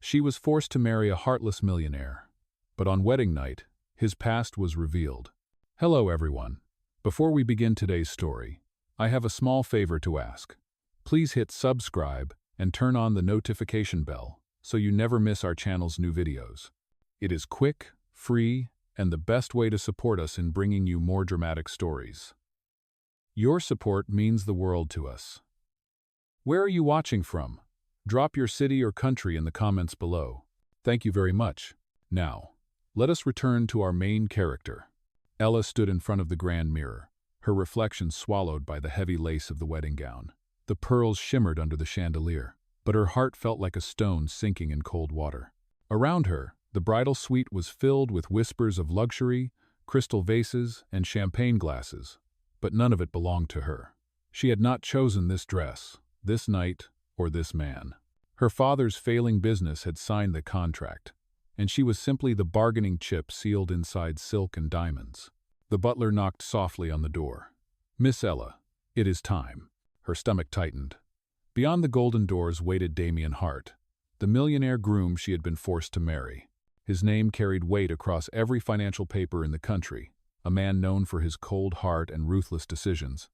She was forced to marry a heartless millionaire. But on wedding night, his past was revealed. Hello everyone. Before we begin today's story, I have a small favor to ask. Please hit subscribe and turn on the notification bell so you never miss our channel's new videos. It is quick, free, and the best way to support us in bringing you more dramatic stories. Your support means the world to us. Where are you watching from? Drop your city or country in the comments below. Thank you very much. Now, let us return to our main character. Ella stood in front of the grand mirror, her reflection swallowed by the heavy lace of the wedding gown. The pearls shimmered under the chandelier, but her heart felt like a stone sinking in cold water. Around her, the bridal suite was filled with whispers of luxury, crystal vases, and champagne glasses, but none of it belonged to her. She had not chosen this dress, this night, or this man. Her father's failing business had signed the contract, and she was simply the bargaining chip sealed inside silk and diamonds. The butler knocked softly on the door. "Miss Ella, it is time." Her stomach tightened. Beyond the golden doors waited Damien Hart, the millionaire groom she had been forced to marry. His name carried weight across every financial paper in the country, a man known for his cold heart and ruthless decisions.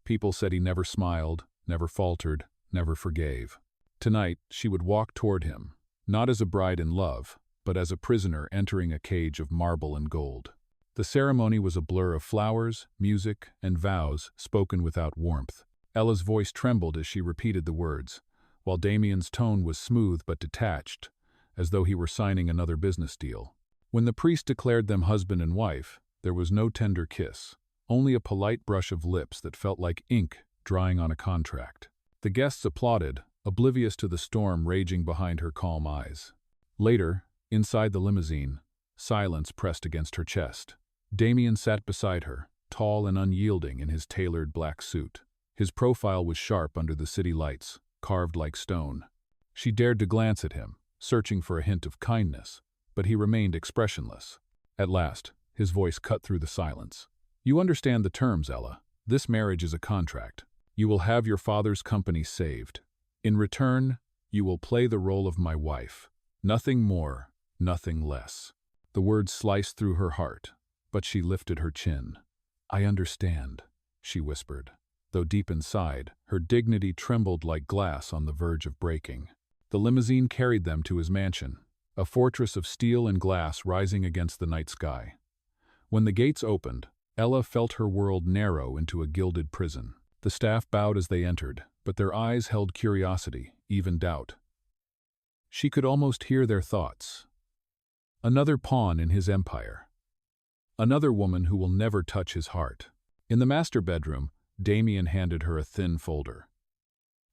People said he never smiled, never faltered, never forgave. Tonight, she would walk toward him, not as a bride in love, but as a prisoner entering a cage of marble and gold. The ceremony was a blur of flowers, music, and vows spoken without warmth. Ella's voice trembled as she repeated the words, while Damien's tone was smooth but detached, as though he were signing another business deal. When the priest declared them husband and wife, there was no tender kiss, only a polite brush of lips that felt like ink drying on a contract. The guests applauded, oblivious to the storm raging behind her calm eyes. Later, inside the limousine, silence pressed against her chest. Damien sat beside her, tall and unyielding in his tailored black suit. His profile was sharp under the city lights, carved like stone. She dared to glance at him, searching for a hint of kindness, but he remained expressionless. At last, his voice cut through the silence. "You understand the terms, Ella. This marriage is a contract. You will have your father's company saved. In return, you will play the role of my wife. Nothing more, nothing less." The words sliced through her heart, but she lifted her chin. "I understand," she whispered, though deep inside, her dignity trembled like glass on the verge of breaking. The limousine carried them to his mansion, a fortress of steel and glass rising against the night sky. When the gates opened, Ella felt her world narrow into a gilded prison. The staff bowed as they entered, but their eyes held curiosity, even doubt. She could almost hear their thoughts. Another pawn in his empire. Another woman who will never touch his heart. In the master bedroom, Damien handed her a thin folder.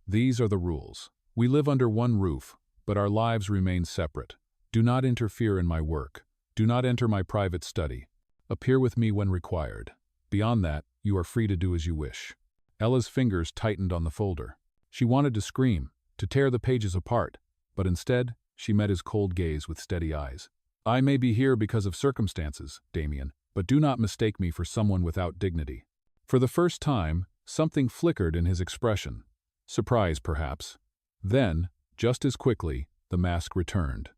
"These are the rules. We live under one roof, but our lives remain separate. Do not interfere in my work. Do not enter my private study. Appear with me when required. Beyond that, you are free to do as you wish." Ella's fingers tightened on the folder. She wanted to scream, to tear the pages apart, but instead, she met his cold gaze with steady eyes. "I may be here because of circumstances, Damien, but do not mistake me for someone without dignity." For the first time, something flickered in his expression. Surprise, perhaps. Then, just as quickly, the mask returned.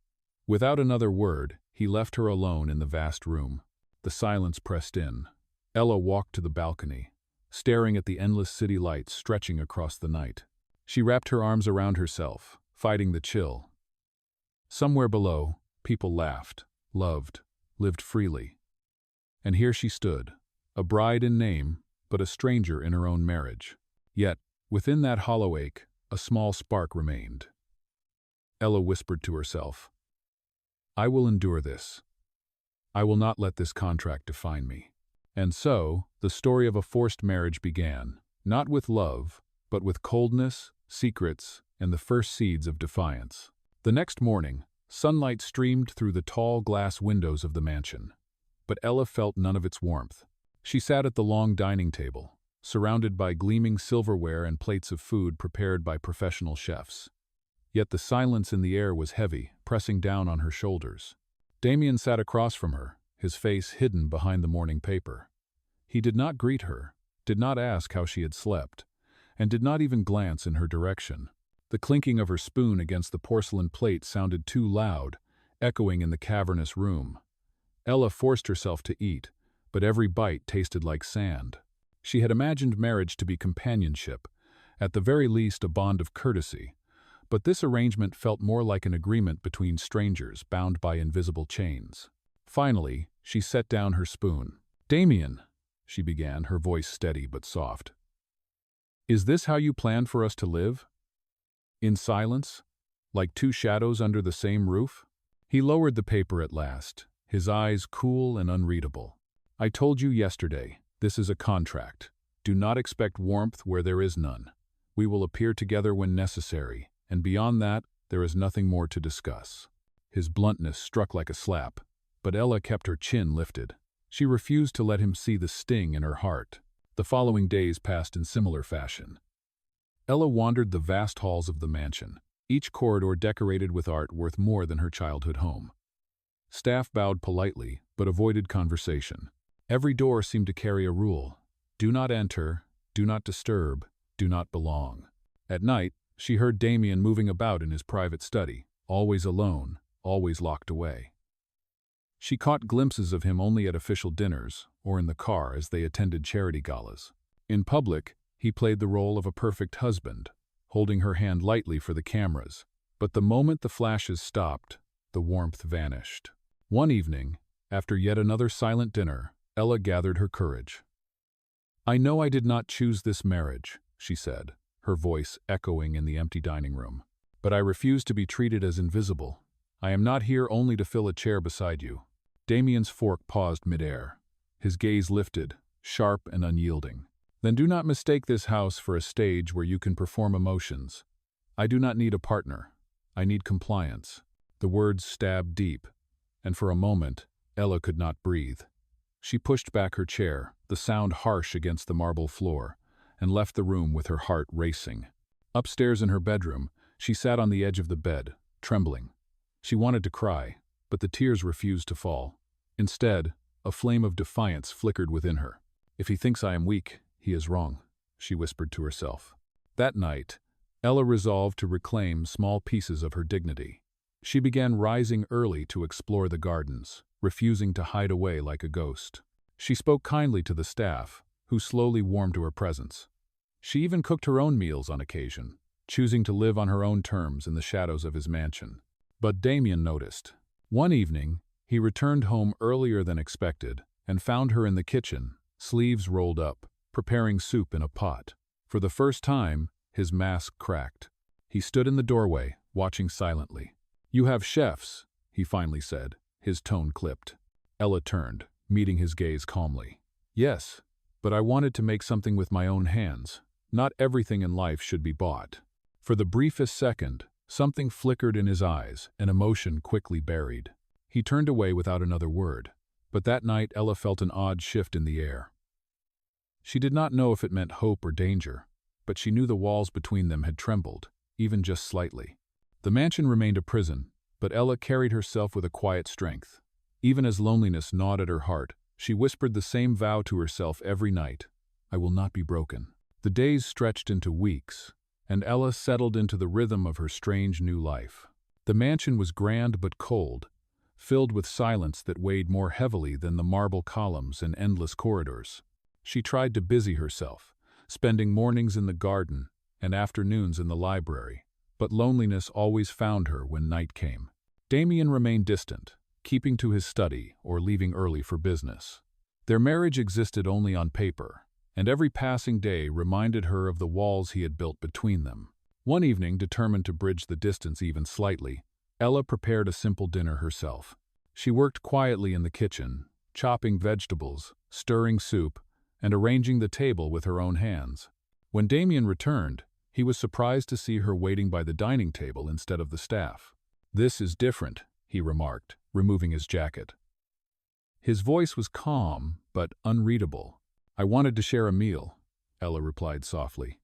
Without another word, he left her alone in the vast room. The silence pressed in. Ella walked to the balcony, staring at the endless city lights stretching across the night. She wrapped her arms around herself, fighting the chill. Somewhere below, people laughed, loved, lived freely. And here she stood, a bride in name, but a stranger in her own marriage. Yet, within that hollow ache, a small spark remained. Ella whispered to herself, "I will endure this. I will not let this contract define me." And so, the story of a forced marriage began, not with love, but with coldness, secrets, and the first seeds of defiance. The next morning, sunlight streamed through the tall glass windows of the mansion, but Ella felt none of its warmth. She sat at the long dining table, surrounded by gleaming silverware and plates of food prepared by professional chefs. Yet the silence in the air was heavy, pressing down on her shoulders. Damien sat across from her, his face hidden behind the morning paper. He did not greet her, did not ask how she had slept, and did not even glance in her direction. The clinking of her spoon against the porcelain plate sounded too loud, echoing in the cavernous room. Ella forced herself to eat, but every bite tasted like sand. She had imagined marriage to be companionship, at the very least a bond of courtesy, but this arrangement felt more like an agreement between strangers bound by invisible chains. Finally, she set down her spoon. "Damien," she began, her voice steady but soft. "Is this how you planned for us to live? In silence? Like two shadows under the same roof?" He lowered the paper at last, his eyes cool and unreadable. "I told you yesterday, this is a contract. Do not expect warmth where there is none. We will appear together when necessary, and beyond that, there is nothing more to discuss." His bluntness struck like a slap, but Ella kept her chin lifted. She refused to let him see the sting in her heart. The following days passed in similar fashion. Ella wandered the vast halls of the mansion, each corridor decorated with art worth more than her childhood home. Staff bowed politely, but avoided conversation. Every door seemed to carry a rule: do not enter, do not disturb, do not belong. At night, she heard Damien moving about in his private study, always alone, always locked away. She caught glimpses of him only at official dinners, or in the car as they attended charity galas. In public, he played the role of a perfect husband, holding her hand lightly for the cameras. But the moment the flashes stopped, the warmth vanished. One evening, after yet another silent dinner, Ella gathered her courage. "I know I did not choose this marriage," she said, her voice echoing in the empty dining room. "But I refuse to be treated as invisible. I am not here only to fill a chair beside you." Damien's fork paused midair, his gaze lifted, sharp and unyielding. "Then do not mistake this house for a stage where you can perform emotions. I do not need a partner. I need compliance." The words stabbed deep, and for a moment, Ella could not breathe. She pushed back her chair, the sound harsh against the marble floor, and left the room with her heart racing. Upstairs in her bedroom, she sat on the edge of the bed, trembling. She wanted to cry, but the tears refused to fall. Instead, a flame of defiance flickered within her. "If he thinks I am weak, he is wrong," she whispered to herself. That night, Ella resolved to reclaim small pieces of her dignity. She began rising early to explore the gardens, refusing to hide away like a ghost. She spoke kindly to the staff, who slowly warmed to her presence. She even cooked her own meals on occasion, choosing to live on her own terms in the shadows of his mansion. But Damien noticed. One evening, he returned home earlier than expected and found her in the kitchen, sleeves rolled up, preparing soup in a pot. For the first time, his mask cracked. He stood in the doorway, watching silently. "You have chefs," he finally said, his tone clipped. Ella turned, meeting his gaze calmly. "Yes, but I wanted to make something with my own hands. Not everything in life should be bought." For the briefest second, something flickered in his eyes, an emotion quickly buried. He turned away without another word, but that night Ella felt an odd shift in the air. She did not know if it meant hope or danger, but she knew the walls between them had trembled, even just slightly. The mansion remained a prison, but Ella carried herself with a quiet strength. Even as loneliness gnawed at her heart, she whispered the same vow to herself every night: "I will not be broken." The days stretched into weeks, and Ella settled into the rhythm of her strange new life. The mansion was grand but cold, filled with silence that weighed more heavily than the marble columns and endless corridors. She tried to busy herself, spending mornings in the garden and afternoons in the library, but loneliness always found her when night came. Damien remained distant, keeping to his study or leaving early for business. Their marriage existed only on paper, and every passing day reminded her of the walls he had built between them. One evening, determined to bridge the distance even slightly, Ella prepared a simple dinner herself. She worked quietly in the kitchen, chopping vegetables, stirring soup, and arranging the table with her own hands. When Damien returned, he was surprised to see her waiting by the dining table instead of the staff. "This is different," he remarked, removing his jacket. His voice was calm, but unreadable. "I wanted to share a meal," Ella replied softly.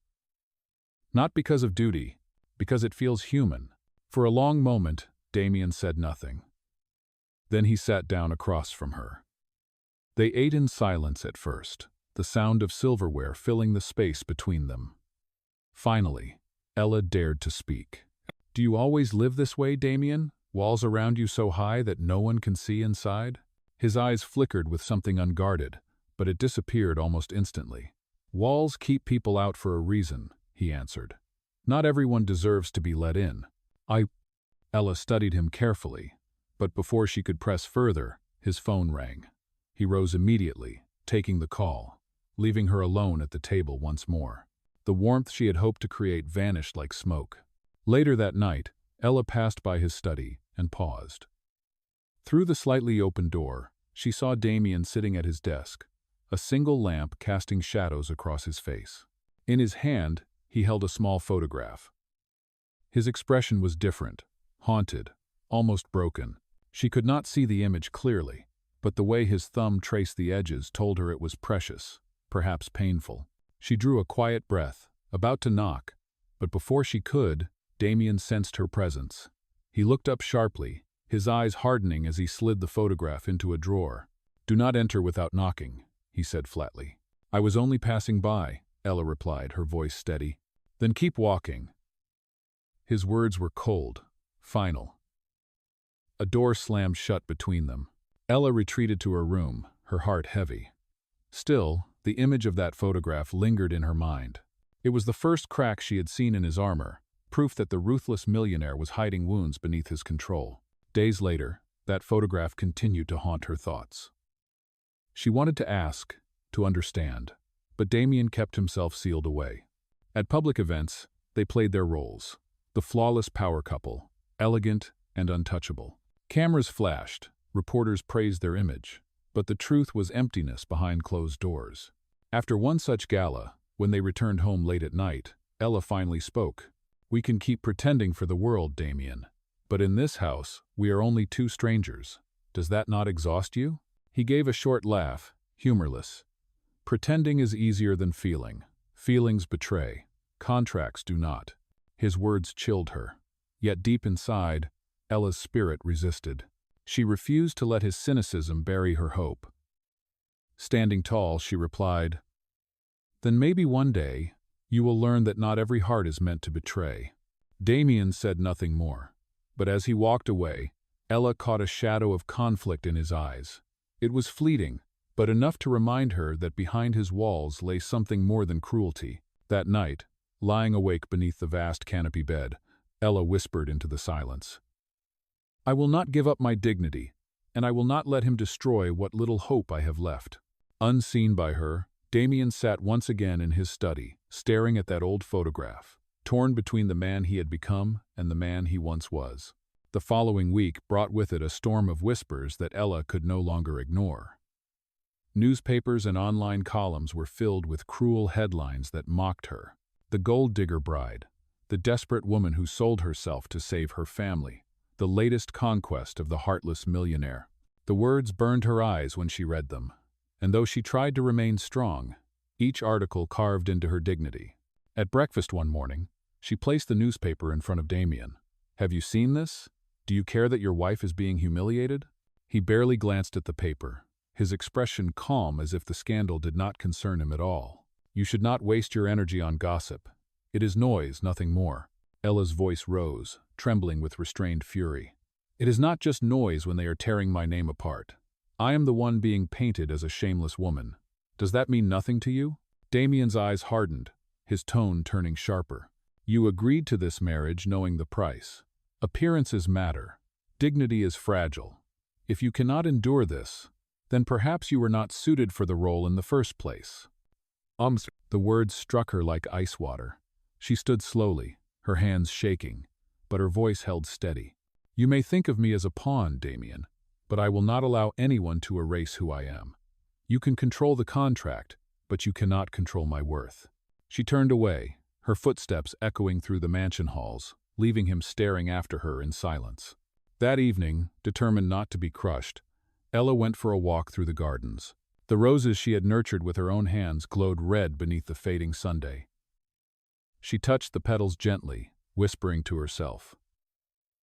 "Not because of duty, because it feels human." For a long moment, Damien said nothing. Then he sat down across from her. They ate in silence at first, the sound of silverware filling the space between them. Finally, Ella dared to speak. Do you always live this way, Damien? Walls around you so high that no one can see inside? His eyes flickered with something unguarded, but it disappeared almost instantly. Walls keep people out for a reason, he answered. Not everyone deserves to be let in. Ella studied him carefully, but before she could press further, his phone rang. He rose immediately, taking the call, leaving her alone at the table once more. The warmth she had hoped to create vanished like smoke. Later that night, Ella passed by his study and paused. Through the slightly open door, she saw Damien sitting at his desk, a single lamp casting shadows across his face. In his hand, he held a small photograph. His expression was different, haunted, almost broken. She could not see the image clearly, but the way his thumb traced the edges told her it was precious, perhaps painful. She drew a quiet breath, about to knock, but before she could, Damien sensed her presence. He looked up sharply, his eyes hardening as he slid the photograph into a drawer. "Do not enter without knocking," he said flatly. "I was only passing by," Ella replied, her voice steady. "Then keep walking." His words were cold, final. A door slammed shut between them. Ella retreated to her room, her heart heavy. Still, the image of that photograph lingered in her mind. It was the first crack she had seen in his armor, proof that the ruthless millionaire was hiding wounds beneath his control. Days later, that photograph continued to haunt her thoughts. She wanted to ask, to understand, but Damien kept himself sealed away. At public events, they played their roles. The flawless power couple, elegant and untouchable. Cameras flashed, reporters praised their image, but the truth was emptiness behind closed doors. After one such gala, when they returned home late at night, Ella finally spoke. "We can keep pretending for the world, Damien. But in this house, we are only two strangers. Does that not exhaust you?" He gave a short laugh, humorless. "Pretending is easier than feeling. Feelings betray. Contracts do not." His words chilled her. Yet deep inside, Ella's spirit resisted. She refused to let his cynicism bury her hope. Standing tall, she replied, "Then maybe one day, you will learn that not every heart is meant to betray." Damien said nothing more, but as he walked away, Ella caught a shadow of conflict in his eyes. It was fleeting, but enough to remind her that behind his walls lay something more than cruelty. That night, lying awake beneath the vast canopy bed, Ella whispered into the silence, "I will not give up my dignity, and I will not let him destroy what little hope I have left." Unseen by her, Damien sat once again in his study, staring at that old photograph, torn between the man he had become and the man he once was. The following week brought with it a storm of whispers that Ella could no longer ignore. Newspapers and online columns were filled with cruel headlines that mocked her. The gold digger bride, the desperate woman who sold herself to save her family, the latest conquest of the heartless millionaire. The words burned her eyes when she read them, and though she tried to remain strong, each article carved into her dignity. At breakfast one morning, she placed the newspaper in front of Damien. "Have you seen this? Do you care that your wife is being humiliated?" He barely glanced at the paper, his expression calm as if the scandal did not concern him at all. "You should not waste your energy on gossip. It is noise, nothing more." Ella's voice rose, trembling with restrained fury. "It is not just noise when they are tearing my name apart. I am the one being painted as a shameless woman. Does that mean nothing to you?" Damien's eyes hardened, his tone turning sharper. "You agreed to this marriage knowing the price. Appearances matter. Dignity is fragile. If you cannot endure this, then perhaps you were not suited for the role in the first place." The words struck her like ice water. She stood slowly, her hands shaking, but her voice held steady. "You may think of me as a pawn, Damien, but I will not allow anyone to erase who I am. You can control the contract, but you cannot control my worth." She turned away, her footsteps echoing through the mansion halls, leaving him staring after her in silence. That evening, determined not to be crushed, Ella went for a walk through the gardens. The roses she had nurtured with her own hands glowed red beneath the fading Sunday. She touched the petals gently, whispering to herself,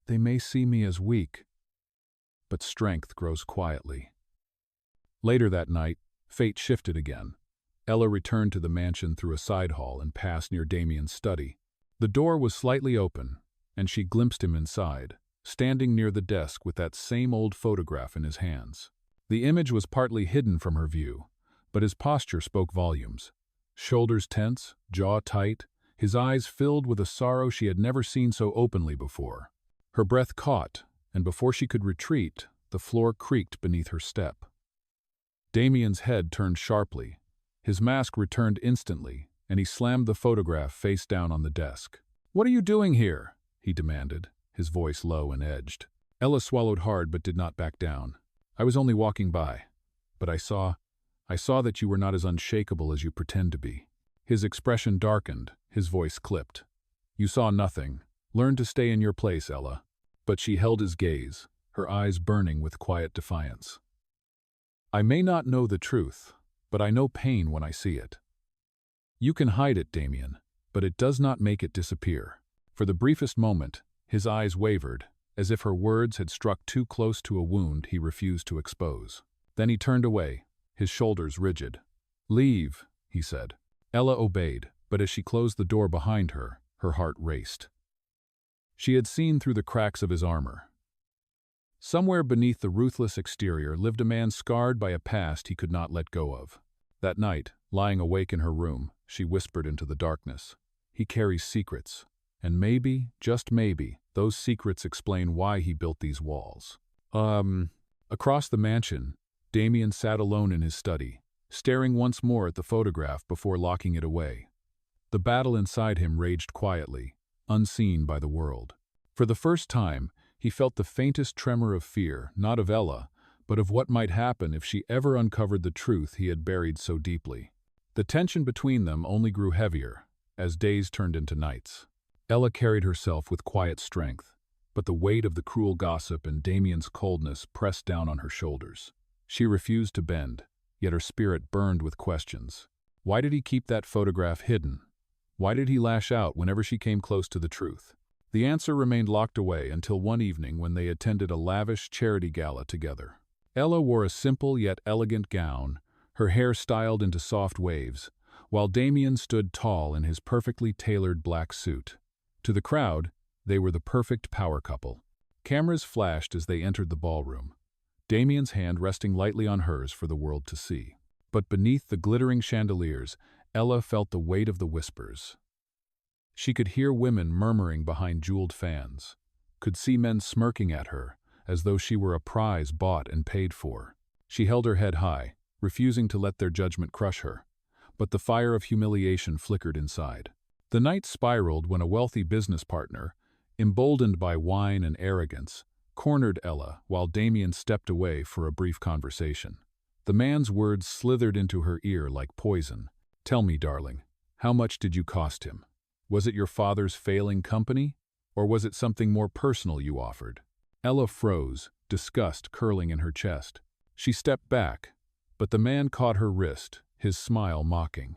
"They may see me as weak, but strength grows quietly." Later that night, fate shifted again. Ella returned to the mansion through a side hall and passed near Damien's study. The door was slightly open, and she glimpsed him inside, standing near the desk with that same old photograph in his hands. The image was partly hidden from her view, but his posture spoke volumes. Shoulders tense, jaw tight, his eyes filled with a sorrow she had never seen so openly before. Her breath caught, and before she could retreat, the floor creaked beneath her step. Damien's head turned sharply. His mask returned instantly, and he slammed the photograph face down on the desk. "What are you doing here?" he demanded, his voice low and edged. Ella swallowed hard but did not back down. "I was only walking by, but I saw that you were not as unshakable as you pretend to be." His expression darkened, his voice clipped. "You saw nothing. Learn to stay in your place, Ella." But she held his gaze, her eyes burning with quiet defiance. "I may not know the truth, but I know pain when I see it. You can hide it, Damien, but it does not make it disappear." For the briefest moment, his eyes wavered, as if her words had struck too close to a wound he refused to expose. Then he turned away, his shoulders rigid. "Leave," he said. Ella obeyed, but as she closed the door behind her, her heart raced. She had seen through the cracks of his armor. Somewhere beneath the ruthless exterior lived a man scarred by a past he could not let go of. That night, lying awake in her room, she whispered into the darkness, "He carries secrets, and maybe, just maybe, those secrets explain why he built these walls." Across the mansion, Damien sat alone in his study, staring once more at the photograph before locking it away. The battle inside him raged quietly, unseen by the world. For the first time, he felt the faintest tremor of fear, not of Ella, but of what might happen if she ever uncovered the truth he had buried so deeply. The tension between them only grew heavier, as days turned into nights. Ella carried herself with quiet strength, but the weight of the cruel gossip and Damien's coldness pressed down on her shoulders. She refused to bend, yet her spirit burned with questions. Why did he keep that photograph hidden? Why did he lash out whenever she came close to the truth? The answer remained locked away until one evening when they attended a lavish charity gala together. Ella wore a simple yet elegant gown, her hair styled into soft waves, while Damien stood tall in his perfectly tailored black suit. To the crowd, they were the perfect power couple. Cameras flashed as they entered the ballroom, Damien's hand resting lightly on hers for the world to see. But beneath the glittering chandeliers, Ella felt the weight of the whispers. She could hear women murmuring behind jeweled fans, could see men smirking at her, as though she were a prize bought and paid for. She held her head high, refusing to let their judgment crush her, but the fire of humiliation flickered inside. The night spiraled when a wealthy business partner, emboldened by wine and arrogance, cornered Ella while Damien stepped away for a brief conversation. The man's words slithered into her ear like poison. "Tell me, darling, how much did you cost him? Was it your father's failing company, or was it something more personal you offered?" Ella froze, disgust curling in her chest. She stepped back, but the man caught her wrist, his smile mocking.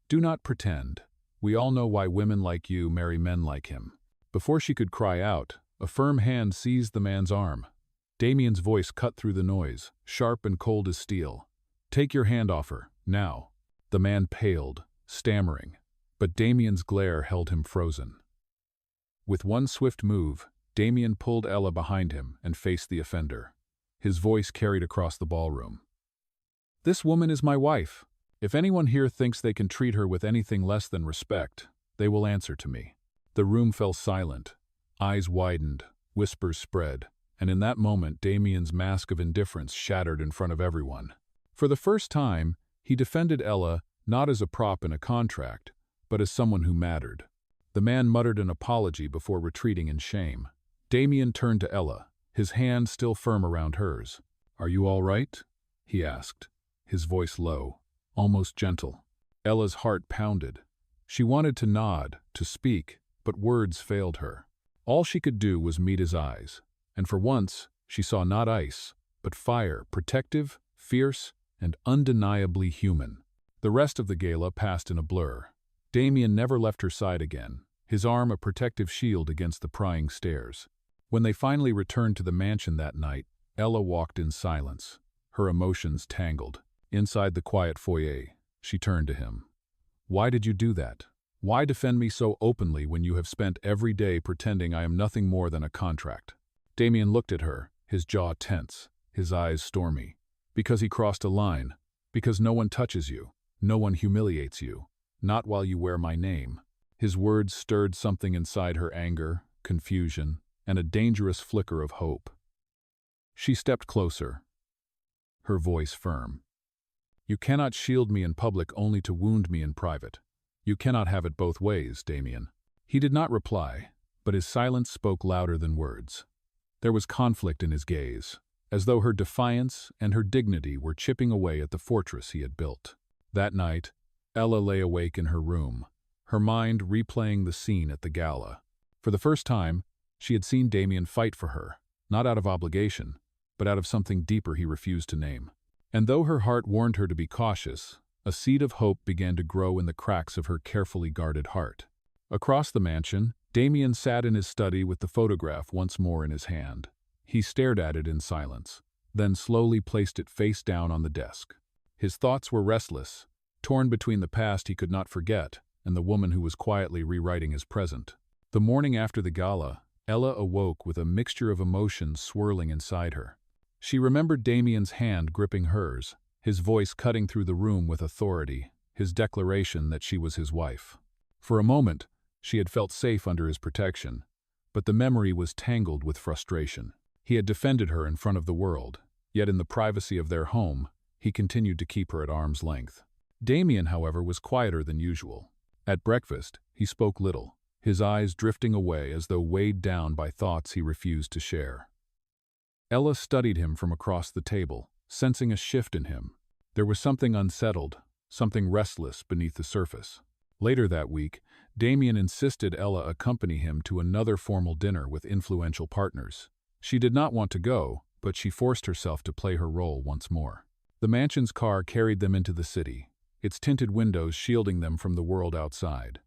"Do not pretend. We all know why women like you marry men like him." Before she could cry out, a firm hand seized the man's arm. Damien's voice cut through the noise, sharp and cold as steel. "Take your hand off her, now." The man paled, stammering, but Damien's glare held him frozen. With one swift move, Damien pulled Ella behind him and faced the offender. His voice carried across the ballroom. "This woman is my wife. If anyone here thinks they can treat her with anything less than respect, they will answer to me." The room fell silent. Eyes widened, whispers spread, and in that moment Damien's mask of indifference shattered in front of everyone. For the first time, he defended Ella not as a prop in a contract, but as someone who mattered. The man muttered an apology before retreating in shame. Damien turned to Ella, his hand still firm around hers. "Are you all right?" he asked, his voice low, almost gentle. Ella's heart pounded. She wanted to nod, to speak, but words failed her. All she could do was meet his eyes, and for once, she saw not ice, but fire, protective, fierce, and undeniably human. The rest of the gala passed in a blur. Damien never left her side again, his arm a protective shield against the prying stares. When they finally returned to the mansion that night, Ella walked in silence, her emotions tangled. Inside the quiet foyer, she turned to him. "Why did you do that? Why defend me so openly when you have spent every day pretending I am nothing more than a contract? Damien looked at her, his jaw tense, his eyes stormy. Because he crossed a line. Because no one touches you. No one humiliates you. Not while you wear my name. His words stirred something inside her: anger, confusion, and a dangerous flicker of hope. She stepped closer, her voice firm. You cannot shield me in public only to wound me in private. You cannot have it both ways, Damien. He did not reply, but his silence spoke louder than words. There was conflict in his gaze, as though her defiance and her dignity were chipping away at the fortress he had built. That night, Ella lay awake in her room, her mind replaying the scene at the gala. For the first time, she had seen Damien fight for her, not out of obligation, but out of something deeper he refused to name. And though her heart warned her to be cautious, a seed of hope began to grow in the cracks of her carefully guarded heart. Across the mansion, Damien sat in his study with the photograph once more in his hand. He stared at it in silence, then slowly placed it face down on the desk. His thoughts were restless, torn between the past he could not forget and the woman who was quietly rewriting his present. The morning after the gala, Ella awoke with a mixture of emotions swirling inside her. She remembered Damien's hand gripping hers, his voice cutting through the room with authority, his declaration that she was his wife. For a moment, she had felt safe under his protection, but the memory was tangled with frustration. He had defended her in front of the world, yet in the privacy of their home, he continued to keep her at arm's length. Damien, however, was quieter than usual. At breakfast, he spoke little, his eyes drifting away as though weighed down by thoughts he refused to share. Ella studied him from across the table, sensing a shift in him. There was something unsettled, something restless beneath the surface. Later that week, Damien insisted Ella accompany him to another formal dinner with influential partners. She did not want to go, but she forced herself to play her role once more. The mansion's car carried them into the city, its tinted windows shielding them from the world outside.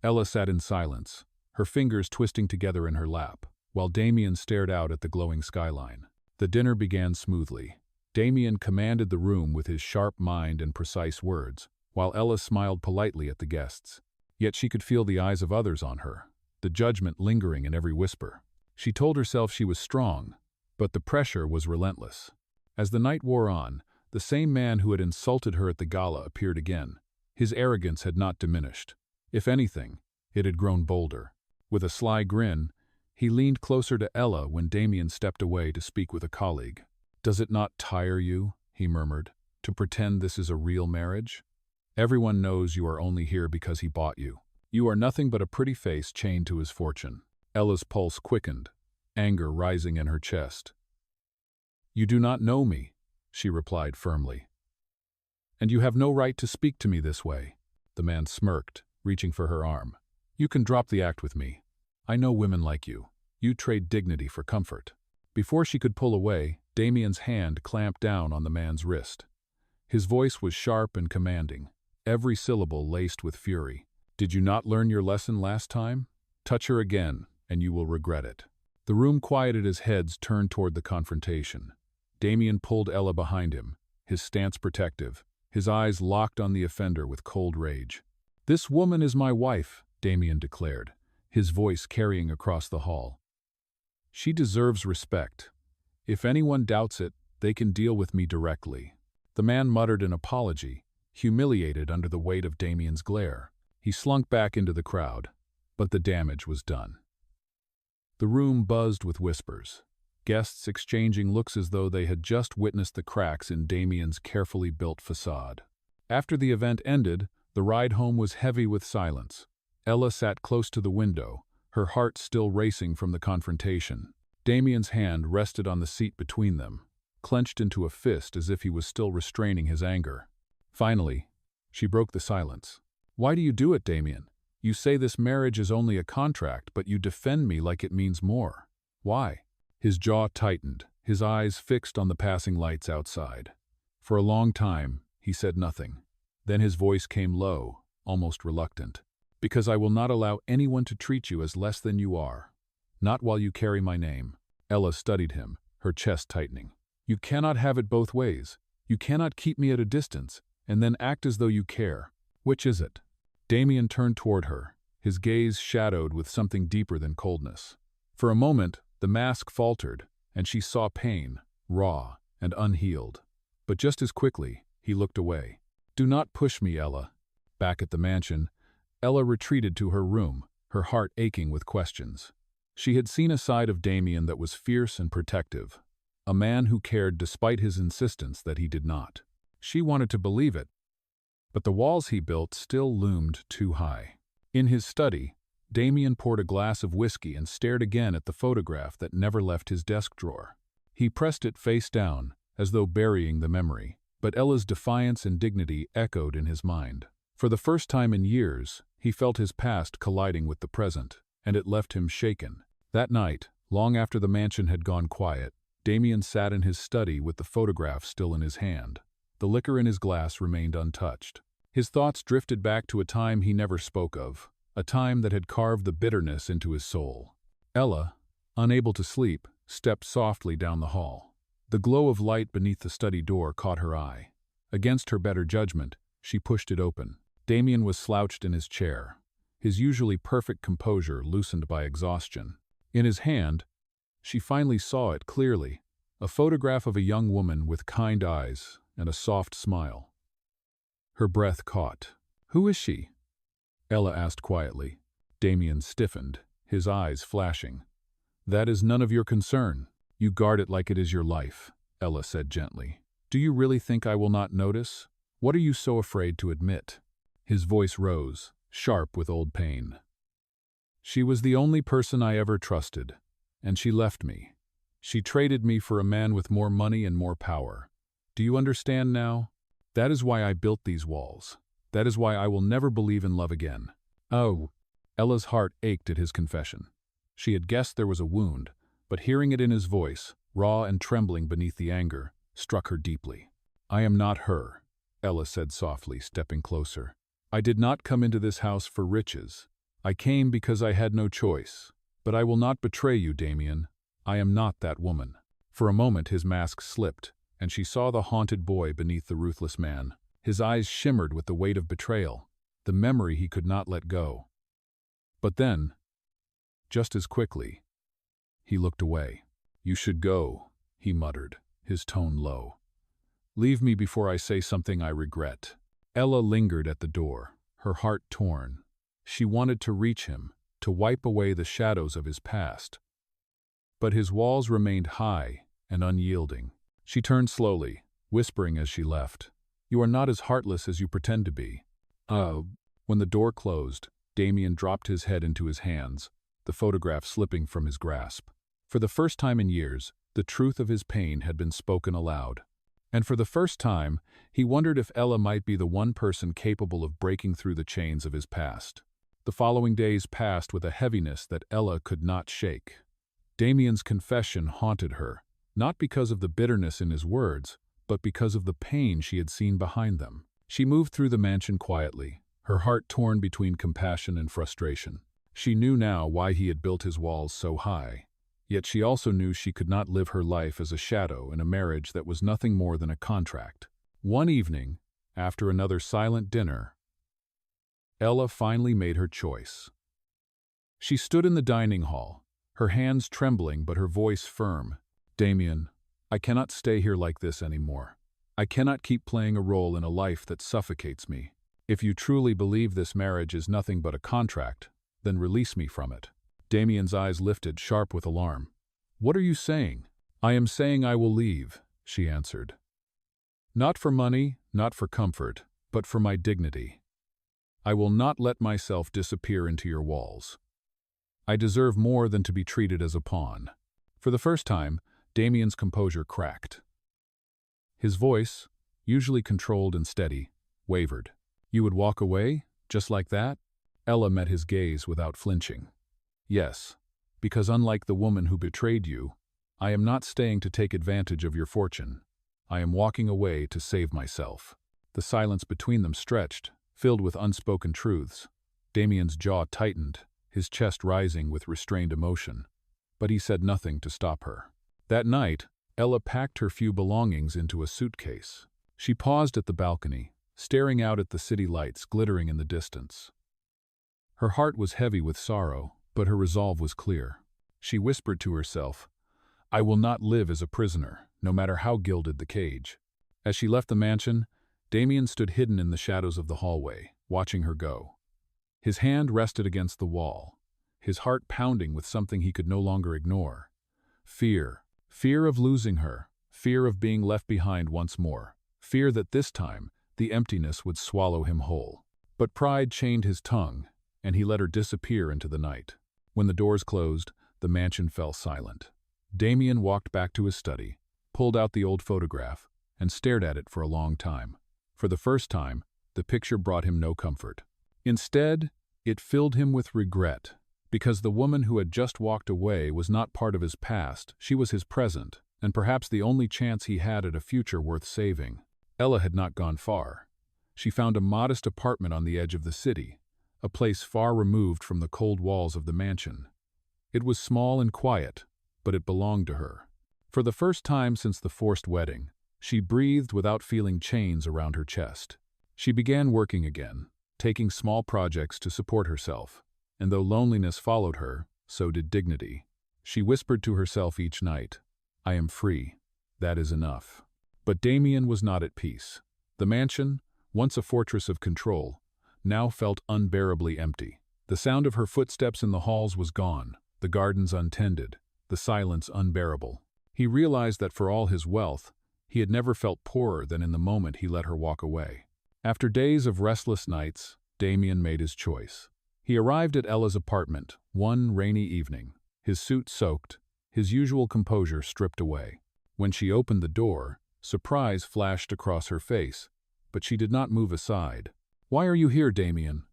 Ella sat in silence, her fingers twisting together in her lap, while Damien stared out at the glowing skyline. The dinner began smoothly. Damien commanded the room with his sharp mind and precise words, while Ella smiled politely at the guests. Yet she could feel the eyes of others on her, the judgment lingering in every whisper. She told herself she was strong, but the pressure was relentless. As the night wore on, the same man who had insulted her at the gala appeared again. His arrogance had not diminished. If anything, it had grown bolder. With a sly grin, he leaned closer to Ella when Damien stepped away to speak with a colleague. "Does it not tire you," he murmured, "to pretend this is a real marriage? Everyone knows you are only here because he bought you. You are nothing but a pretty face chained to his fortune." Ella's pulse quickened, anger rising in her chest. "You do not know me," she replied firmly. "And you have no right to speak to me this way." The man smirked, reaching for her arm. "You can drop the act with me. I know women like you. You trade dignity for comfort." Before she could pull away, Damien's hand clamped down on the man's wrist. His voice was sharp and commanding, every syllable laced with fury. "Did you not learn your lesson last time? Touch her again, and you will regret it." The room quieted as heads turned toward the confrontation. Damien pulled Ella behind him, his stance protective, his eyes locked on the offender with cold rage. "This woman is my wife," Damien declared, his voice carrying across the hall. "She deserves respect. If anyone doubts it, they can deal with me directly." The man muttered an apology, humiliated under the weight of Damien's glare. He slunk back into the crowd, but the damage was done. The room buzzed with whispers, guests exchanging looks as though they had just witnessed the cracks in Damien's carefully built facade. After the event ended, the ride home was heavy with silence. Ella sat close to the window, her heart still racing from the confrontation. Damien's hand rested on the seat between them, clenched into a fist as if he was still restraining his anger. Finally, she broke the silence. "Why do you do it, Damien? You say this marriage is only a contract, but you defend me like it means more. Why?" His jaw tightened, his eyes fixed on the passing lights outside. For a long time, he said nothing. Then his voice came low, almost reluctant. "Because I will not allow anyone to treat you as less than you are. Not while you carry my name." Ella studied him, her chest tightening. "You cannot have it both ways. You cannot keep me at a distance, and then act as though you care. Which is it?" Damien turned toward her, his gaze shadowed with something deeper than coldness. For a moment, the mask faltered, and she saw pain, raw and unhealed. But just as quickly, he looked away. "Do not push me, Ella." Back at the mansion, Ella retreated to her room, her heart aching with questions. She had seen a side of Damien that was fierce and protective, a man who cared despite his insistence that he did not. She wanted to believe it, but the walls he built still loomed too high. In his study, Damien poured a glass of whiskey and stared again at the photograph that never left his desk drawer. He pressed it face down, as though burying the memory, but Ella's defiance and dignity echoed in his mind. For the first time in years, he felt his past colliding with the present, and it left him shaken. That night, long after the mansion had gone quiet, Damien sat in his study with the photograph still in his hand. The liquor in his glass remained untouched. His thoughts drifted back to a time he never spoke of, a time that had carved the bitterness into his soul. Ella, unable to sleep, stepped softly down the hall. The glow of light beneath the study door caught her eye. Against her better judgment, she pushed it open. Damien was slouched in his chair, his usually perfect composure loosened by exhaustion. In his hand, she finally saw it clearly, a photograph of a young woman with kind eyes and a soft smile. Her breath caught. "Who is she?" Ella asked quietly. Damien stiffened, his eyes flashing. "That is none of your concern. You guard it like it is your life," Ella said gently. "Do you really think I will not notice? What are you so afraid to admit?" His voice rose, sharp with old pain. "She was the only person I ever trusted, and she left me. She traded me for a man with more money and more power. Do you understand now? That is why I built these walls. That is why I will never believe in love again." Oh, Ella's heart ached at his confession. She had guessed there was a wound, but hearing it in his voice, raw and trembling beneath the anger, struck her deeply. "I am not her," Ella said softly, stepping closer. "I did not come into this house for riches. I came because I had no choice. But I will not betray you, Damien. I am not that woman." For a moment his mask slipped, and she saw the haunted boy beneath the ruthless man. His eyes shimmered with the weight of betrayal, the memory he could not let go. But then, just as quickly, he looked away. "You should go," he muttered, his tone low. "Leave me before I say something I regret." Ella lingered at the door, her heart torn. She wanted to reach him, to wipe away the shadows of his past. But his walls remained high and unyielding. She turned slowly, whispering as she left, "You are not as heartless as you pretend to be." When the door closed, Damien dropped his head into his hands, the photograph slipping from his grasp. For the first time in years, the truth of his pain had been spoken aloud. And for the first time, he wondered if Ella might be the one person capable of breaking through the chains of his past. The following days passed with a heaviness that Ella could not shake. Damien's confession haunted her, not because of the bitterness in his words, but because of the pain she had seen behind them. She moved through the mansion quietly, her heart torn between compassion and frustration. She knew now why he had built his walls so high. Yet she also knew she could not live her life as a shadow in a marriage that was nothing more than a contract. One evening, after another silent dinner, Ella finally made her choice. She stood in the dining hall, her hands trembling but her voice firm. "Damien, I cannot stay here like this anymore. I cannot keep playing a role in a life that suffocates me. If you truly believe this marriage is nothing but a contract, then release me from it." Damien's eyes lifted, sharp with alarm. "What are you saying?" "I am saying I will leave," she answered. "Not for money, not for comfort, but for my dignity. I will not let myself disappear into your walls. I deserve more than to be treated as a pawn." For the first time, Damien's composure cracked. His voice, usually controlled and steady, wavered. "You would walk away, just like that?" Ella met his gaze without flinching. "Yes, because unlike the woman who betrayed you, I am not staying to take advantage of your fortune. I am walking away to save myself." The silence between them stretched, filled with unspoken truths. Damien's jaw tightened, his chest rising with restrained emotion. But he said nothing to stop her. That night, Ella packed her few belongings into a suitcase. She paused at the balcony, staring out at the city lights glittering in the distance. Her heart was heavy with sorrow, but her resolve was clear. She whispered to herself, "I will not live as a prisoner, no matter how gilded the cage." As she left the mansion, Damien stood hidden in the shadows of the hallway, watching her go. His hand rested against the wall, his heart pounding with something he could no longer ignore. Fear. Fear of losing her, fear of being left behind once more, fear that this time the emptiness would swallow him whole. But pride chained his tongue, and he let her disappear into the night. When the doors closed, the mansion fell silent. Damien walked back to his study, pulled out the old photograph, and stared at it for a long time. For the first time, the picture brought him no comfort. Instead, it filled him with regret, because the woman who had just walked away was not part of his past, she was his present, and perhaps the only chance he had at a future worth saving. Ella had not gone far. She found a modest apartment on the edge of the city, a place far removed from the cold walls of the mansion. It was small and quiet, but it belonged to her. For the first time since the forced wedding, she breathed without feeling chains around her chest. She began working again, taking small projects to support herself, and though loneliness followed her, so did dignity. She whispered to herself each night, "I am free. That is enough." But Damien was not at peace. The mansion, once a fortress of control, now felt unbearably empty. The sound of her footsteps in the halls was gone, the gardens untended, the silence unbearable. He realized that for all his wealth, he had never felt poorer than in the moment he let her walk away. After days of restless nights, Damien made his choice. He arrived at Ella's apartment one rainy evening, his suit soaked, his usual composure stripped away. When she opened the door, surprise flashed across her face, but she did not move aside. "Why are you here, Damien?"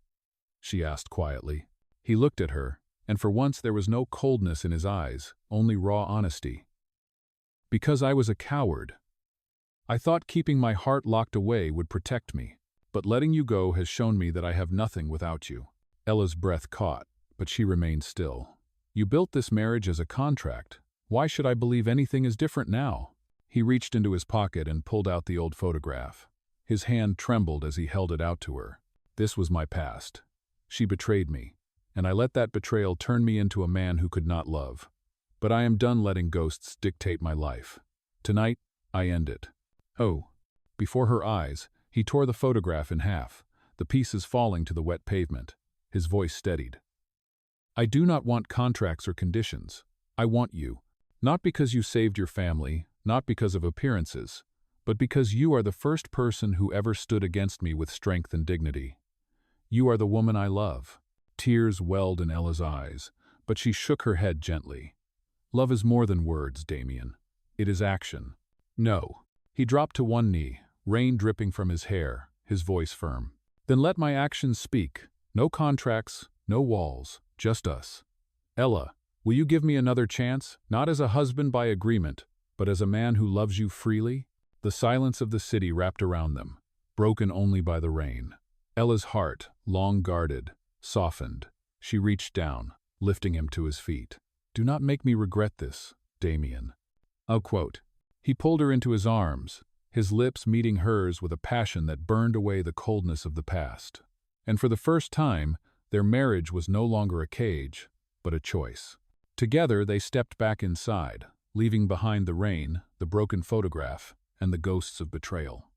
she asked quietly. He looked at her, and for once there was no coldness in his eyes, only raw honesty. "Because I was a coward. I thought keeping my heart locked away would protect me, but letting you go has shown me that I have nothing without you." Ella's breath caught, but she remained still. "You built this marriage as a contract. Why should I believe anything is different now?" He reached into his pocket and pulled out the old photograph. His hand trembled as he held it out to her. "This was my past. She betrayed me, and I let that betrayal turn me into a man who could not love. But I am done letting ghosts dictate my life. Tonight, I end it." Oh. Before her eyes, he tore the photograph in half, the pieces falling to the wet pavement. His voice steadied. "I do not want contracts or conditions. I want you. Not because you saved your family, not because of appearances, but because you are the first person who ever stood against me with strength and dignity. You are the woman I love." Tears welled in Ella's eyes, but she shook her head gently. "Love is more than words, Damien. It is action." "No." He dropped to one knee, rain dripping from his hair, his voice firm. "Then let my actions speak. No contracts, no walls, just us. Ella, will you give me another chance, not as a husband by agreement, but as a man who loves you freely?" The silence of the city wrapped around them, broken only by the rain. Ella's heart, long guarded, softened. She reached down, lifting him to his feet. "Do not make me regret this, Damien." I'll quote. He pulled her into his arms, his lips meeting hers with a passion that burned away the coldness of the past. And for the first time, their marriage was no longer a cage, but a choice. Together they stepped back inside, leaving behind the rain, the broken photograph, and the ghosts of betrayal.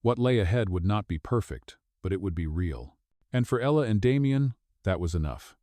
What lay ahead would not be perfect, but it would be real. And for Ella and Damien, that was enough.